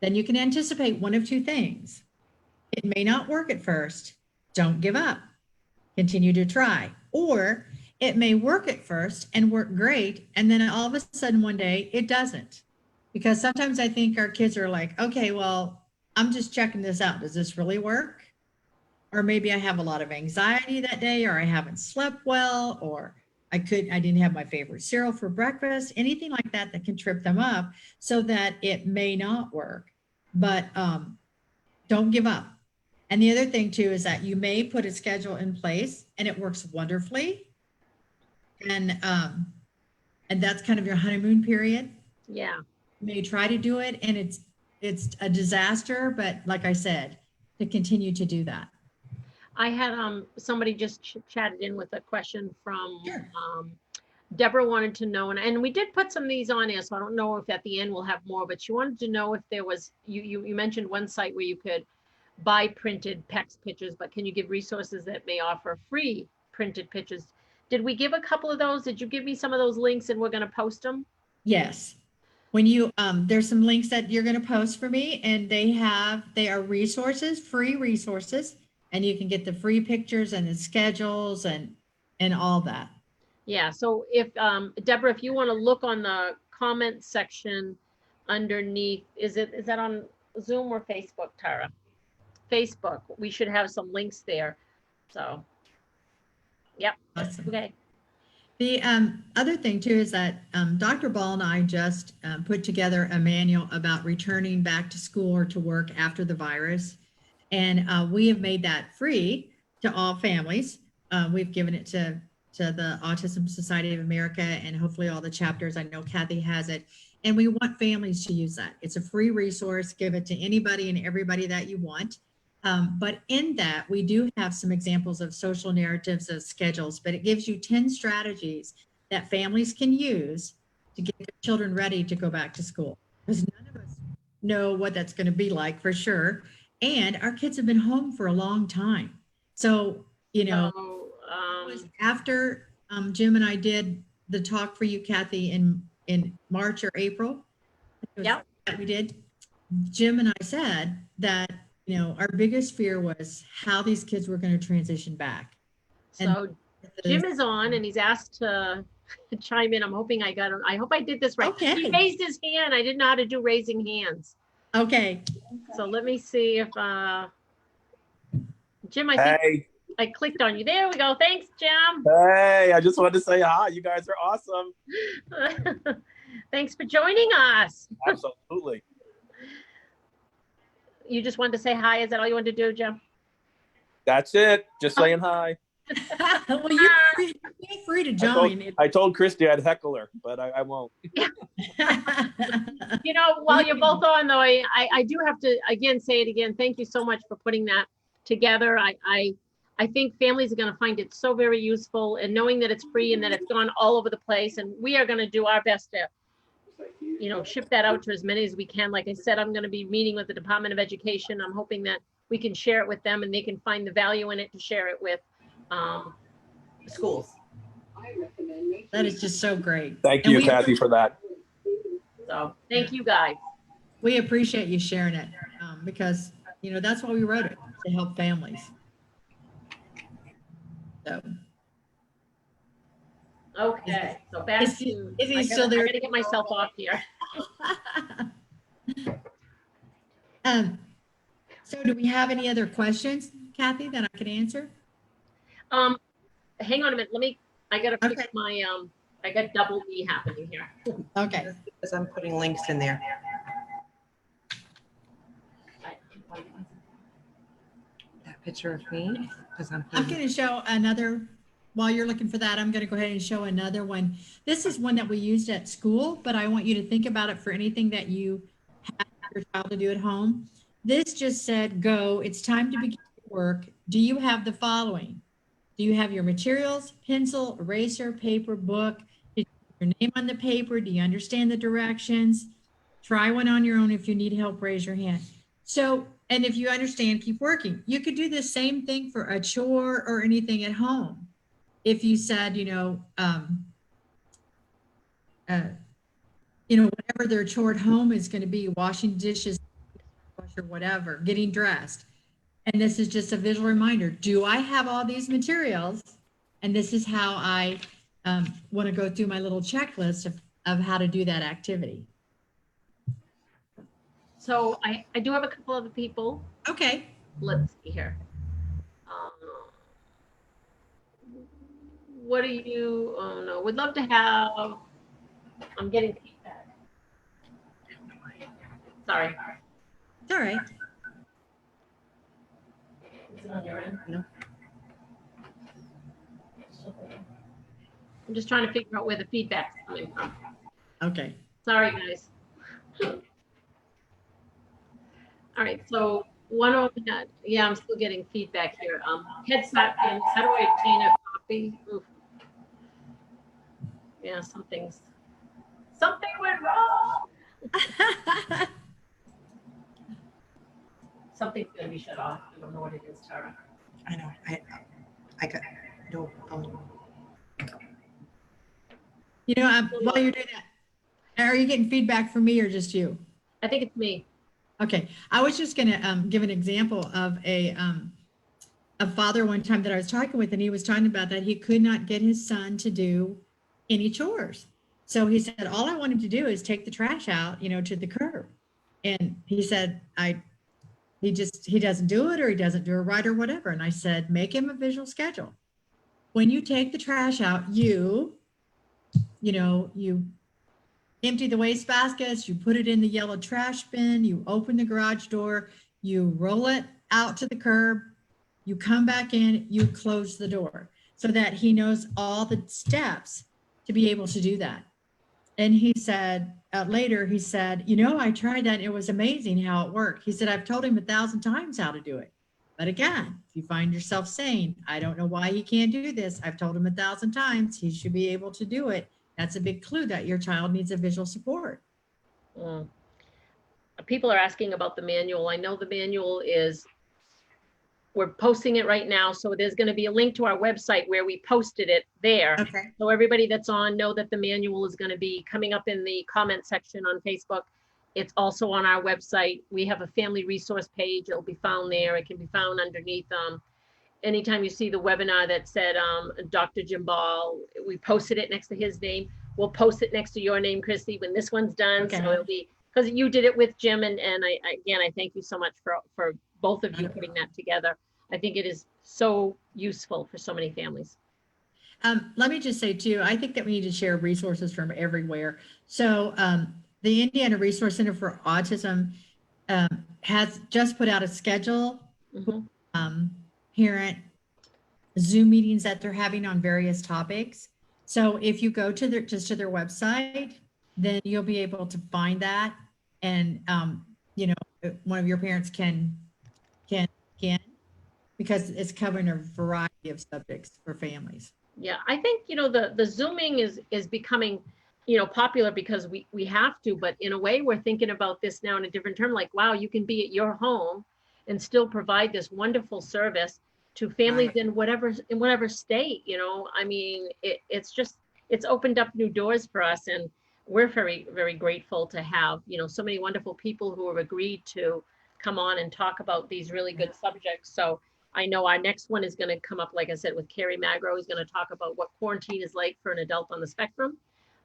then you can anticipate one of two things. It may not work at first. Don't give up. Continue to try. Or it may work at first and work great, and then all of a sudden one day it doesn't. Because sometimes I think our kids are like, okay, well, I'm just checking this out. Does this really work? Or maybe I have a lot of anxiety that day, or I haven't slept well, or I didn't have my favorite cereal for breakfast, anything like that that can trip them up, so that it may not work. But don't give up. And the other thing too is that you may put a schedule in place and it works wonderfully. And that's kind of your honeymoon period. Yeah. You may try to do it and it's a disaster, but like I said, to continue to do that. I had somebody just chatted in with a question from sure. Deborah wanted to know, and we did put some of these on here, so I don't know if at the end we'll have more, but she wanted to know if there was, you mentioned one site where you could buy printed PECS pictures, but can you give resources that may offer free printed pictures? Did we give a couple of those? Did you give me some of those links and we're going to post them? Yes. When you, there's some links that you're going to post for me, and they are resources, free resources, and you can get the free pictures and the schedules and all that. Yeah. So if, Deborah, if you want to look on the comment section underneath, is that on Zoom or Facebook, Tara? Facebook. We should have some links there. So, yep. Awesome. Okay. The other thing too is that Dr. Ball and I just put together a manual about returning back to school or to work after the virus. And we have made that free to all families. We've given it to the Autism Society of America and hopefully all the chapters. I know Cathy has it. And we want families to use that. It's a free resource. Give it to anybody and everybody that you want. But in that, we do have some examples of social narratives of schedules, but it gives you 10 strategies that families can use to get their children ready to go back to school. Because none of us know what that's going to be like for sure. And our kids have been home for a long time. So, it was after Jim and I did the talk for you, Kathy, in March or April. Yep. That we did. Jim and I said that, our biggest fear was how these kids were going to transition back. So Jim is on and he's asked to chime in. I'm hoping I got him. I hope I did this right. Okay. He raised his hand. I didn't know how to do raising hands. Okay. So let me see if Jim, I think I clicked on you. There we go. Thanks, Jim. Hey, I just wanted to say hi. You guys are awesome. Thanks for joining us. Absolutely. You just wanted to say hi. Is that all you wanted to do, Jim? That's it. Just saying hi. Well, you're free to join. I told Christy I'd heckle her, but I won't. While you're both on, though, I do have to, again, say it again. Thank you so much for putting that together. I think families are going to find it so very useful, and knowing that it's free and that it's gone all over the place. And we are going to do our best to, ship that out to as many as we can. Like I said, I'm going to be meeting with the Department of Education. I'm hoping that we can share it with them and they can find the value in it to share it with schools. That is just so great. Thank you, Cathy, for that. So thank you, guys. We appreciate you sharing it because, that's why we wrote it, to help families. So. Okay, so back Is he still there? I gotta get myself off here. So do we have any other questions, Cathy, that I could answer? Hang on a minute. I gotta fix my, I got double E happening here. Okay. Because I'm putting links in there. That picture of me, because I'm going to show another, while you're looking for that, I'm going to go ahead and show another one. This is one that we used at school, but I want you to think about it for anything that you have your child to do at home. This just said, go, it's time to begin your work. Do you have the following? Do you have your materials, pencil, eraser, paper, book? Is your name on the paper? Do you understand the directions? Try one on your own. If you need help, raise your hand. So, and if you understand, keep working. You could do the same thing for a chore or anything at home. If you said, whatever their chore at home is going to be, washing dishes or whatever, getting dressed. And this is just a visual reminder. Do I have all these materials? And this is how I want to go through my little checklist of how to do that activity. So I do have a couple other people. Okay. Let's see here. What do you, oh no, would love to have, I'm getting feedback. Sorry. It's all right. Is it on your end? No. I'm just trying to figure out where the feedback's coming from. Okay. Sorry, guys. All right, so one of them, yeah, I'm still getting feedback here. Headset pins, how do I obtain a copy? Oof. Yeah, something went wrong. Something's gonna be shut off. I don't know what it is, Tara. I know. I got no. While you're doing that, are you getting feedback from me or just you? I think it's me. Okay, I was just going to give an example of a father one time that I was talking with, and he was talking about that he could not get his son to do any chores. So he said, all I want him to do is take the trash out, to the curb. And he said, he doesn't do it, or he doesn't do it right or whatever. And I said, make him a visual schedule. When you take the trash out, you empty the waste baskets, you put it in the yellow trash bin, you open the garage door, you roll it out to the curb, you come back in, you close the door, so that he knows all the steps to be able to do that. And he said, later, he said, I tried that. It was amazing how it worked. He said, I've told him 1,000 times how to do it. But again, if you find yourself saying, I don't know why he can't do this, I've told him 1,000 times, he should be able to do it. That's a big clue that your child needs a visual support. People are asking about the manual. I know the manual is we're posting it right now. So there's going to be a link to our website where we posted it there. Okay. So everybody that's on, know that the manual is going to be coming up in the comment section on Facebook. It's also on our website. We have a family resource page. It'll be found there. It can be found underneath. Anytime you see the webinar that said Dr. Jim Ball, we posted it next to his name. We'll post it next to your name, Christy, when this one's done. Okay. So it'll be, because you did it with Jim, and I thank you so much for both of you putting that together. I think it is so useful for so many families. Let me just say too, I think that we need to share resources from everywhere. So the Indiana Resource Center for Autism has just put out a schedule, parent Zoom meetings that they're having on various topics. So if you go to their website, then you'll be able to find that, and one of your parents can because it's covering a variety of subjects for families. Yeah, I think the Zooming is becoming popular because we have to, but in a way we're thinking about this now in a different term, like, wow, you can be at your home and still provide this wonderful service to families in whatever state. I mean, it's opened up new doors for us, and we're very, very grateful to have so many wonderful people who have agreed to come on and talk about these really good subjects. So I know our next one is going to come up, like I said, with Carrie Magro. He's going to talk about what quarantine is like for an adult on the spectrum.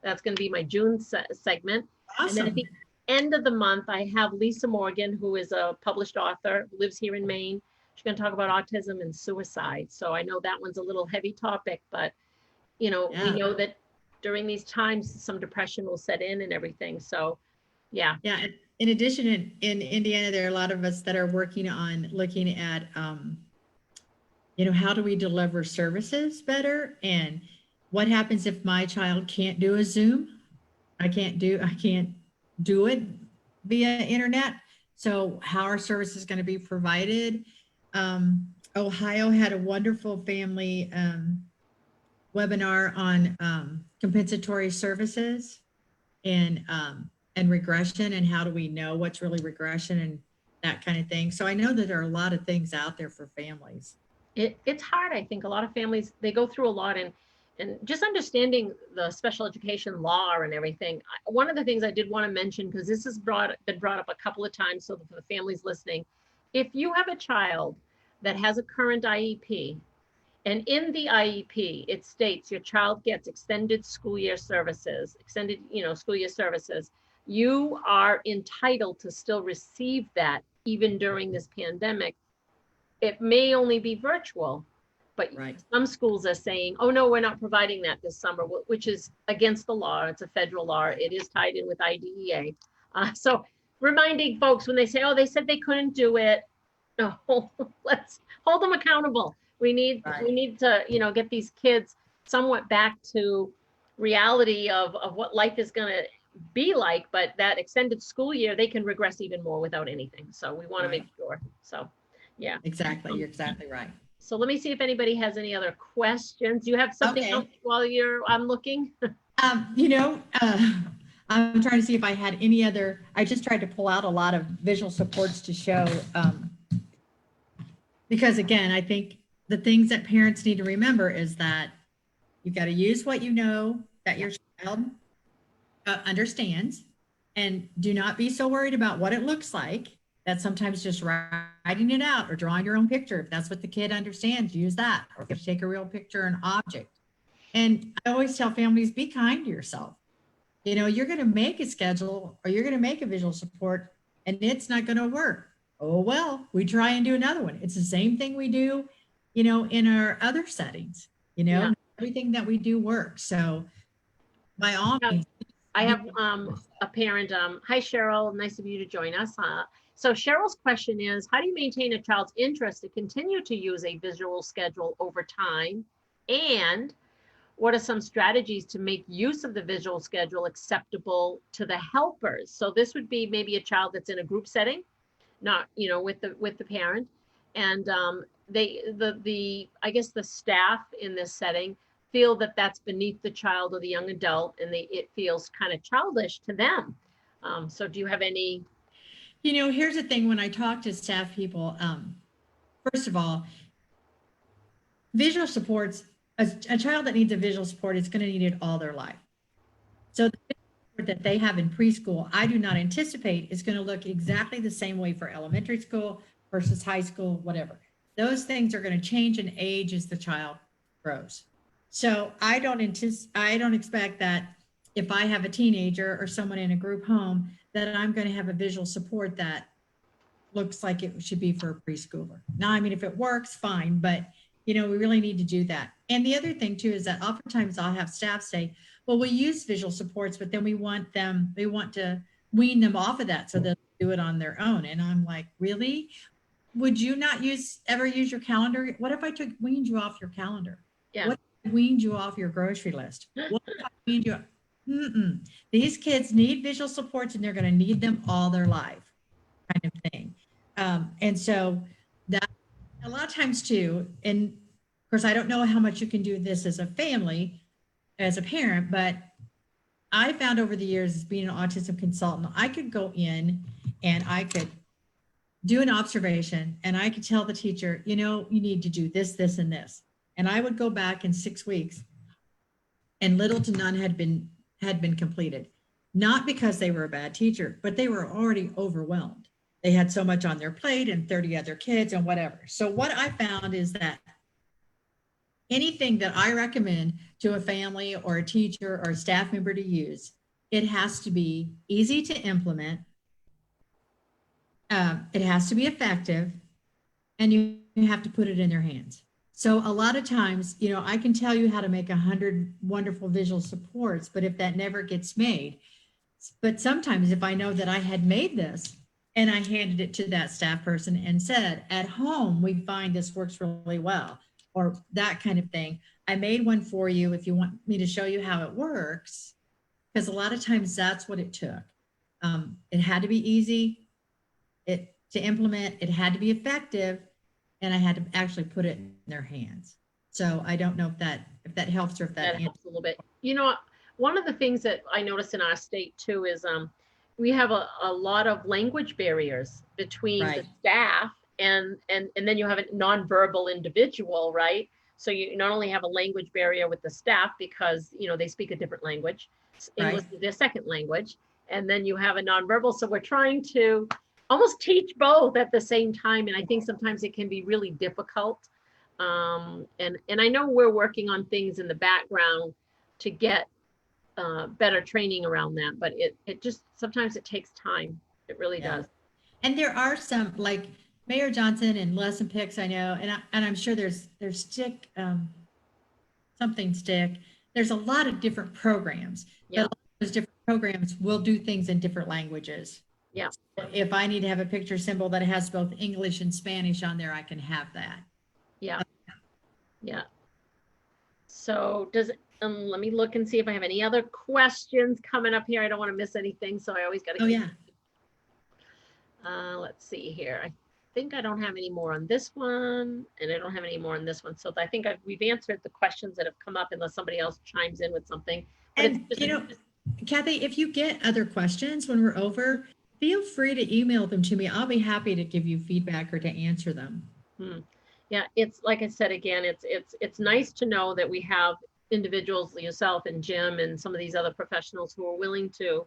That's going to be my June segment. Awesome. And then at the end of the month, I have Lisa Morgan, who is a published author, lives here in Maine. She's going to talk about autism and suicide. So I know that one's a little heavy topic, but we know that during these times, some depression will set in and everything. So yeah. Yeah. In addition, in Indiana, there are a lot of us that are working on looking at, how do we deliver services better? And what happens if my child can't do a Zoom? I can't do it via internet. So how are services going to be provided? Ohio had a wonderful family webinar on compensatory services and regression, and how do we know what's really regression and that kind of thing. So I know that there are a lot of things out there for families. It's hard. I think a lot of families, they go through a lot, and just understanding the special education law and everything. One of the things I did want to mention, because this has been brought up a couple of times, so for the families listening, if you have a child that has a current IEP, and in the IEP, it states your child gets extended school year services, you are entitled to still receive that even during this pandemic. It may only be virtual, but some schools are saying, oh no, we're not providing that this summer, which is against the law. It's a federal law. It is tied in with IDEA. So reminding folks when they say, oh, they said they couldn't do it. No, let's hold them accountable. We need to, get these kids somewhat back to reality of what life is going to be like, but that extended school year, they can regress even more without anything. So we want to make sure. So, yeah. Exactly. You're exactly right. So let me see if anybody has any other questions. Do you have something else while I'm looking? I'm trying to see if I had any other, I just tried to pull out a lot of visual supports to show, because again, I think the things that parents need to remember is that you've got to use what you know that your child understands, and do not be so worried about what it looks like. That sometimes just writing it out or drawing your own picture, if that's what the kid understands, use that. Or if you take a real picture, an object. And I always tell families, be kind to yourself. You're going to make a schedule or you're going to make a visual support and it's not going to work. Oh, well, we try and do another one. It's the same thing we do, in our other settings, everything that we do works. So by all means. I have a parent. Hi, Cheryl. Nice of you to join us. So Cheryl's question is, how do you maintain a child's interest to continue to use a visual schedule over time? And what are some strategies to make use of the visual schedule acceptable to the helpers? So this would be maybe a child that's in a group setting, not, with the parent. And I guess the staff in this setting feel that that's beneath the child or the young adult, and it feels kind of childish to them. So do you have any? Here's the thing, when I talk to staff people, first of all, visual supports, a child that needs a visual support is going to need it all their life. So the visual support that they have in preschool, I do not anticipate is going to look exactly the same way for elementary school versus high school, whatever. Those things are going to change in age as the child grows. So I don't expect that if I have a teenager or someone in a group home, that I'm going to have a visual support that looks like it should be for a preschooler. Now, I mean, if it works, fine, but we really need to do that. And the other thing too is that oftentimes I'll have staff say, well, we use visual supports, but then we want to wean them off of that so they'll do it on their own. And I'm like, really? Would you not ever use your calendar? What if I weaned you off your calendar? Yeah. What if I weaned you off your grocery list? What if I weaned you? These kids need visual supports and they're going to need them all their life, kind of thing. And so that a lot of times too, and of course, I don't know how much you can do this as a family, as a parent, but I found over the years as being an autism consultant, I could go in and I could do an observation and I could tell the teacher, you need to do this, this, and this. And I would go back in 6 weeks and little to none had been completed, not because they were a bad teacher, but they were already overwhelmed. They had so much on their plate and 30 other kids and whatever. So what I found is that anything that I recommend to a family or a teacher or a staff member to use, it has to be easy to implement. It has to be effective, and you have to put it in their hands. So a lot of times, I can tell you how to make 100 wonderful visual supports, but if that never gets made, but sometimes if I know that I had made this and I handed it to that staff person and said, at home, we find this works really well, or that kind of thing. I made one for you if you want me to show you how it works, because a lot of times that's what it took. It had to be easy to implement, it had to be effective, and I had to actually put it in their hands. So I don't know if that helps or if that helps a little bit. One of the things that I noticed in our state too is we have a lot of language barriers between the staff and then you have a nonverbal individual, right? So you not only have a language barrier with the staff because they speak a different language, English is their second language, and then you have a nonverbal. So we're trying to almost teach both at the same time, and I think sometimes it can be really difficult. And I know we're working on things in the background to get better training around that, but it just sometimes it takes time. It really does. And there are some, like Mayor Johnson and Lesson PECS, I know, and I'm sure there's stick, something stick. There's a lot of different programs. Yeah. But those different programs will do things in different languages. Yeah. So if I need to have a picture symbol that has both English and Spanish on there, I can have that. Yeah. Yeah. So let me look and see if I have any other questions coming up here. I don't want to miss anything, so I always got to. Oh yeah. Let's see here. I think I don't have any more on this one, and I don't have any more on this one. So I think we've answered the questions that have come up, unless somebody else chimes in with something. But and Cathy, if you get other questions when we're over, feel free to email them to me. I'll be happy to give you feedback or to answer them. Yeah, it's like I said again, it's nice to know that we have individuals, yourself and Jim and some of these other professionals who are willing to,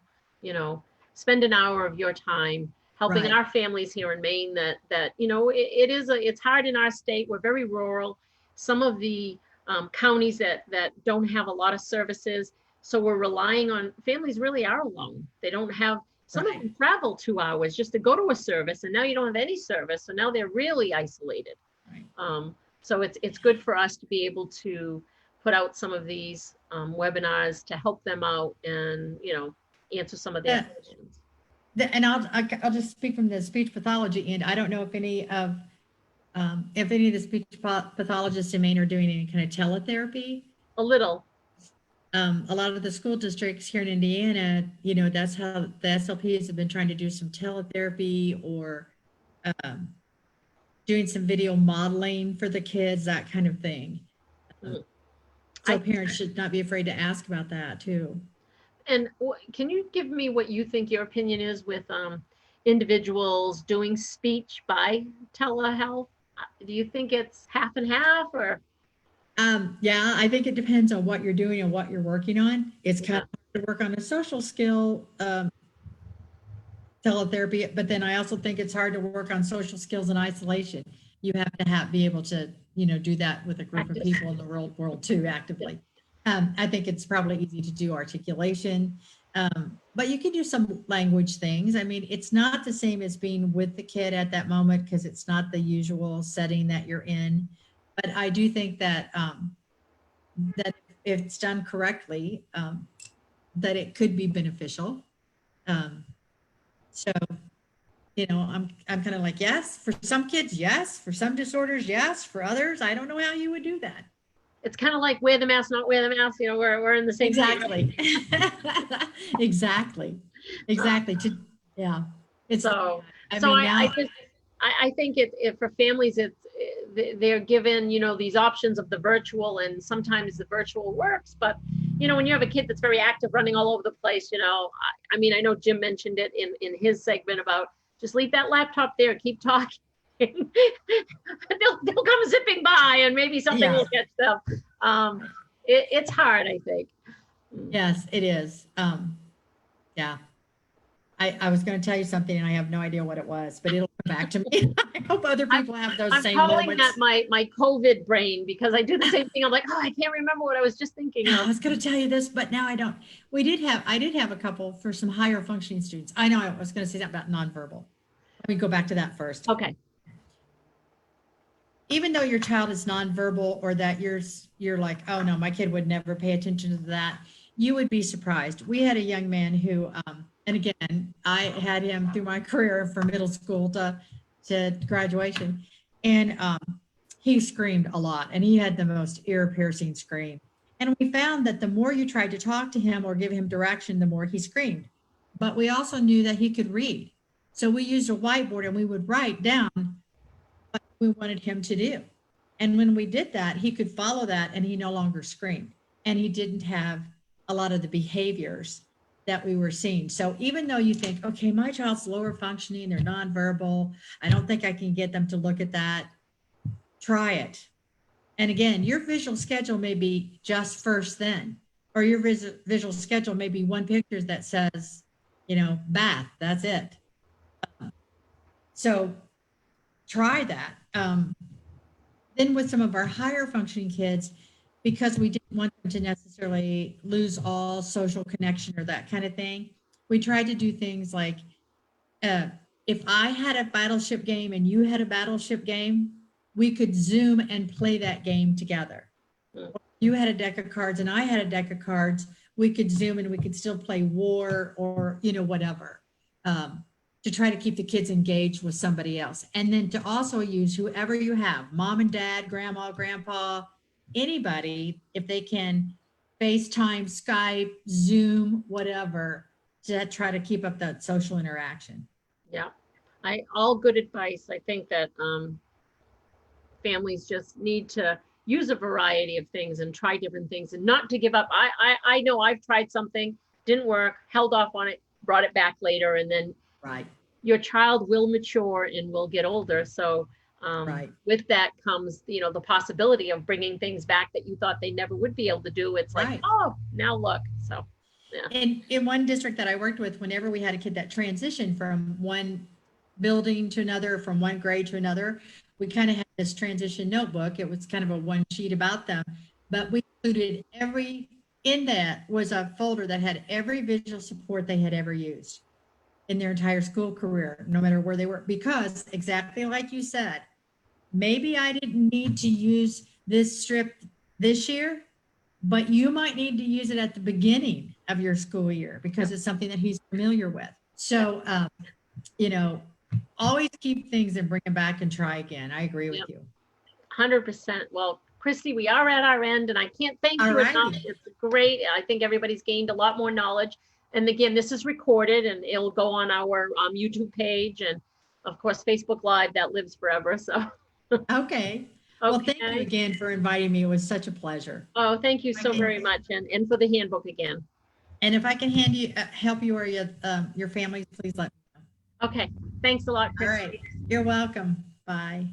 spend an hour of your time helping our families here in Maine. That it's hard in our state. We're very rural. Some of the counties that don't have a lot of services, so we're relying on families. Really are alone. They don't have. Some of them travel 2 hours just to go to a service, and now you don't have any service. So now they're really isolated. So it's good for us to be able to put out some of these webinars to help them out and, answer some of their questions. And I'll just speak from the speech pathology end. I don't know if any of the speech pathologists in Maine are doing any kind of teletherapy. A little. A lot of the school districts here in Indiana, that's how the SLPs have been trying to do some teletherapy or doing some video modeling for the kids, that kind of thing. So parents should not be afraid to ask about that too. And can you give me what you think your opinion is with individuals doing speech by telehealth? Do you think it's half and half or? Yeah, I think it depends on what you're doing and what you're working on. It's kind of hard to work on a social skill, teletherapy, but then I also think it's hard to work on social skills in isolation. You have to be able to, do that with a group of people in the real world too, actively. I think it's probably easy to do articulation, but you can do some language things. I mean, it's not the same as being with the kid at that moment because it's not the usual setting that you're in. But I do think that that if it's done correctly, that it could be beneficial. So, I'm kind of like, yes, for some kids, yes, for some disorders, yes, for others, I don't know how you would do that. It's kind of like wear the mask, not wear the mask. We're in the same. Exactly. Exactly. Yeah. It's so. I so mean, now, I think it for families, they're given, these options of the virtual, and sometimes the virtual works, but when you have a kid that's very active, running all over the place, I mean, I know Jim mentioned it in his segment about just leave that laptop there, keep talking. they'll come zipping by and maybe something will catch them. It's hard, I think. Yes, it is. Yeah. I was going to tell you something and I have no idea what it was, but it'll come back to me. I hope other people have those same moments. I'm calling that my COVID brain because I do the same thing. I'm like, I can't remember what I was just thinking of. I was going to tell you this, but now I don't. I did have a couple for some higher functioning students. I know I was going to say that about nonverbal. Let me go back to that first. Okay. Even though your child is nonverbal or that you're like, oh no, my kid would never pay attention to that, you would be surprised. We had a young man who, and again, I had him through my career from middle school to graduation. And he screamed a lot and he had the most ear-piercing scream. And we found that the more you tried to talk to him or give him direction, the more he screamed. But we also knew that he could read. So we used a whiteboard and we would write down what we wanted him to do. And when we did that, he could follow that and he no longer screamed. And he didn't have a lot of the behaviors that we were seeing. So even though you think, okay, my child's lower functioning, they're nonverbal, I don't think I can get them to look at that, try it. And again, your visual schedule may be just first then, or your visual schedule may be one picture that says, bath, that's it. So try that. Then with some of our higher functioning kids, because we didn't want them to necessarily lose all social connection or that kind of thing, we tried to do things like, if I had a battleship game and you had a battleship game, we could Zoom and play that game together. You had a deck of cards and I had a deck of cards, we could Zoom and we could still play war or, whatever, to try to keep the kids engaged with somebody else. And then to also use whoever you have, mom and dad, grandma, grandpa, anybody, if they can FaceTime, Skype, Zoom, whatever, to try to keep up that social interaction. Yeah, all good advice. I think that families just need to use a variety of things and try different things and not to give up. I know I've tried something, didn't work, held off on it, brought it back later, and then right. Your child will mature and will get older. So right. With that comes, the possibility of bringing things back that you thought they never would be able to do. It's like, right. Oh, now look. So, yeah. In one district that I worked with, whenever we had a kid that transitioned from one building to another, from one grade to another, we kind of had this transition notebook. It was kind of a one sheet about them, but we included in that was a folder that had every visual support they had ever used in their entire school career, no matter where they were, because exactly like you said, maybe I didn't need to use this strip this year, but you might need to use it at the beginning of your school year because it's something that he's familiar with. So, always keep things and bring them back and try again. I agree with you. 100%. Well, Christy, we are at our end and I can't thank you enough. It's great. I think everybody's gained a lot more knowledge. And again, this is recorded and it'll go on our YouTube page and of course, Facebook Live, that lives forever. So. Okay. Well, thank you again for inviting me. It was such a pleasure. Oh, thank you so very much. And for the handbook again. And if I can help you or your family, please let me know. Okay. Thanks a lot, Christy. All right. You're welcome. Bye.